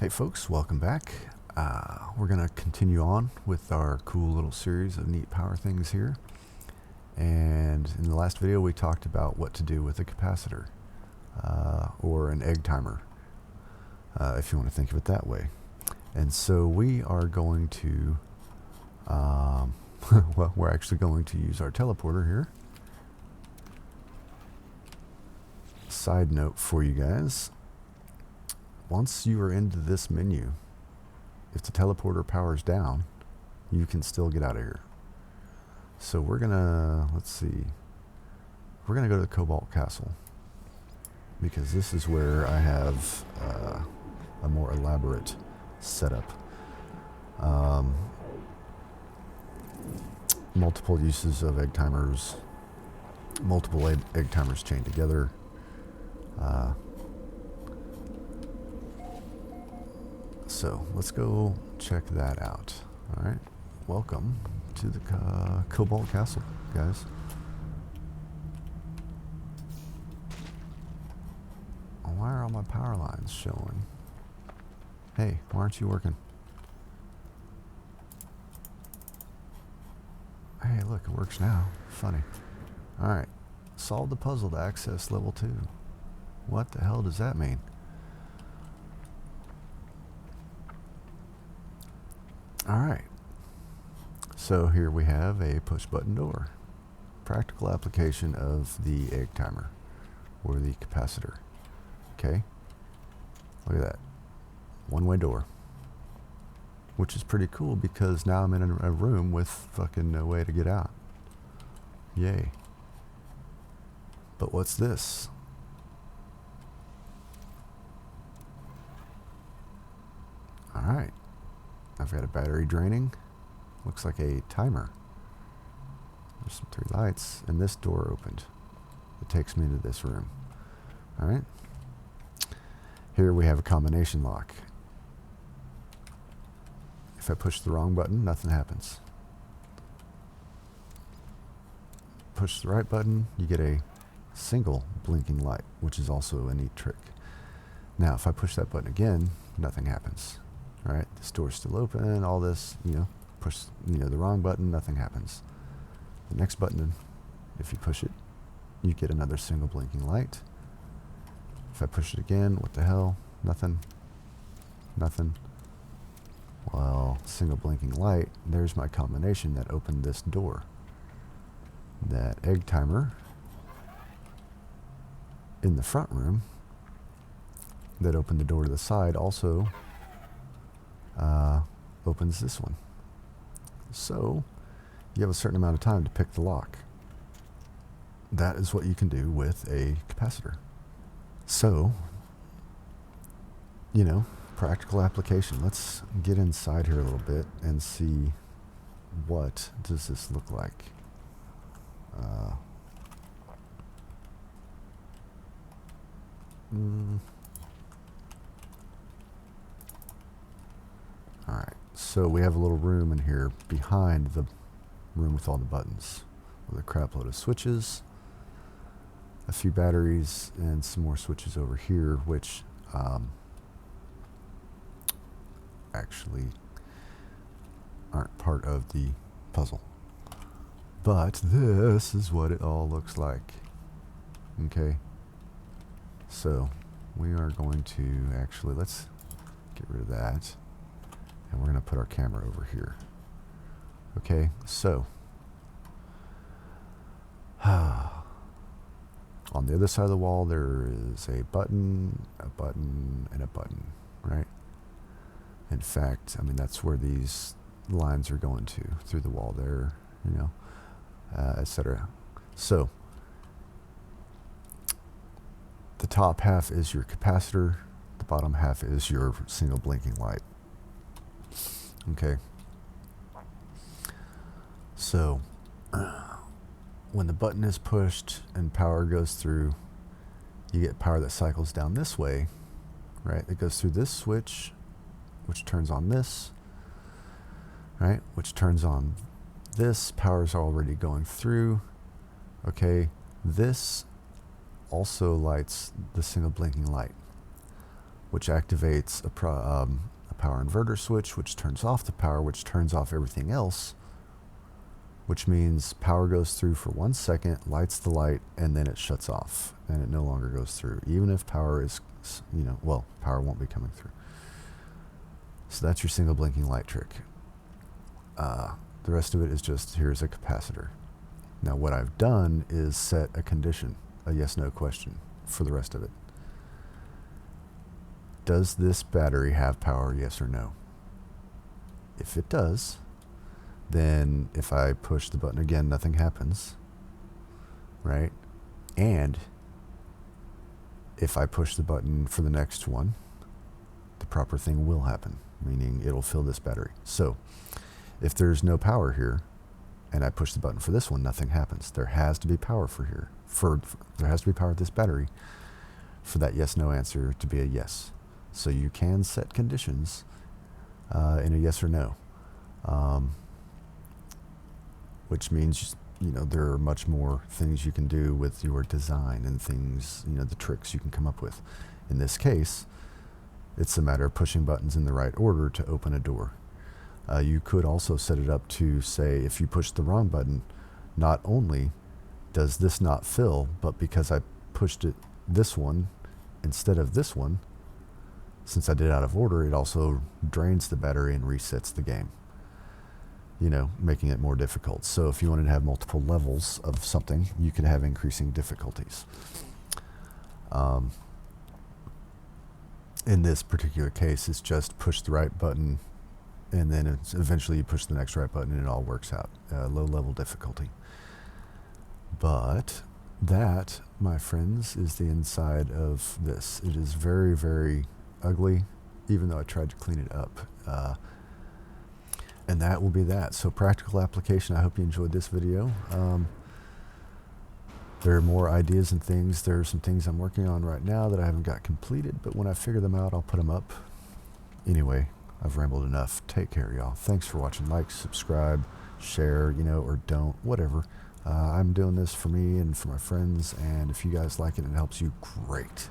Hey folks, welcome back. We're going to continue on with our cool little series of neat power things here. And in the last video we talked about what to do with a capacitor, or an egg timer, if you want to think of it that way. And so we are going to, well, we're actually going to use our teleporter here. Side note for you guys. Once you are into this menu, if the teleporter powers down, you can still get out of here. So we're gonna, let's see, we're gonna go to the Cobalt Castle, because this is where I have a more elaborate setup. Multiple uses of egg timers, multiple egg timers chained together. So let's go check that out. All right, welcome to the Cobalt Castle, guys. Why are all my power lines showing? Hey, why aren't you working? Hey, look, it works now. Funny. All right, solve the puzzle to access level 2. What the hell does that mean? Alright, so here we have a push button door. Practical application of the egg timer, or the capacitor. Okay, look at that. One-way door. Which is pretty cool because now I'm in a room with fucking no way to get out. Yay. But what's this? Alright. I've got a battery draining. Looks like a timer. There's some 3 lights, and this door opened. It takes me into this room. Alright. Here we have a combination lock. If I push the wrong button, nothing happens. Push the right button, you get a single blinking light, which is also a neat trick. Now, if I push that button again, nothing happens. All right, this door's still open, all this, push, the wrong button, nothing happens. The next button, if you push it, you get another single blinking light. If I push it again, what the hell? Nothing. Nothing. Well, single blinking light, there's my combination that opened this door. That egg timer in the front room that opened the door to the side also opens this one. So you have a certain amount of time to pick the lock. That is what you can do with a capacitor. So, practical application. Let's get inside here a little bit and see what does this look like. Alright, so we have a little room in here behind the room with all the buttons, with a crap load of switches, a few batteries, and some more switches over here, which actually aren't part of the puzzle. But this is what it all looks like. Okay, so we are going to actually, let's get rid of that. And we're going to put our camera over here. Okay, so on the other side of the wall there is a button, and a button, right? In fact, that's where these lines are going to, through the wall there, etc. So the top half is your capacitor, the bottom half is your single blinking light. Okay, so when the button is pushed and power goes through, you get power that cycles down this way, right? It goes through this switch, which turns on this, right? Which turns on this. Power's already going through. Okay, this also lights the single blinking light. which activates a power inverter switch, which turns off the power, which turns off everything else, which means power goes through for 1 second, lights the light, and then it shuts off, and it no longer goes through, even if power is, well, power won't be coming through. So that's your single blinking light trick. The rest of it is just, here's a capacitor. Now what I've done is set a condition, a yes/no question for the rest of it. Does this battery have power, yes or no? If it does, then if I push the button again, nothing happens, right? And if I push the button for the next one, the proper thing will happen, meaning it'll fill this battery. So if there's no power here, and I push the button for this one, nothing happens. There has to be power for here. There has to be power at this battery for that yes/no answer to be a yes. So you can set conditions in a yes or no, which means there are much more things you can do with your design and things, the tricks you can come up with. In this case, it's a matter of pushing buttons in the right order to open a door. You could also set it up to say, if you push the wrong button, not only does this not fill, but because I pushed this one instead of this one, since I did it out of order, it also drains the battery and resets the game, making it more difficult. So if you wanted to have multiple levels of something, you could have increasing difficulties. In this particular case, it's just push the right button, and then eventually you push the next right button and it all works out. Low level difficulty. But that, my friends, is the inside of this. It is very, very ugly, even though I tried to clean it up. And that will be that. So practical application. I hope you enjoyed this video. There are more ideas and things. There are some things I'm working on right now that I haven't got completed, but when I figure them out, I'll put them up. Anyway, I've rambled enough. Take care, y'all. Thanks for watching. Like, subscribe, share, or don't, whatever. I'm doing this for me and for my friends, and if you guys like it and it helps you, great.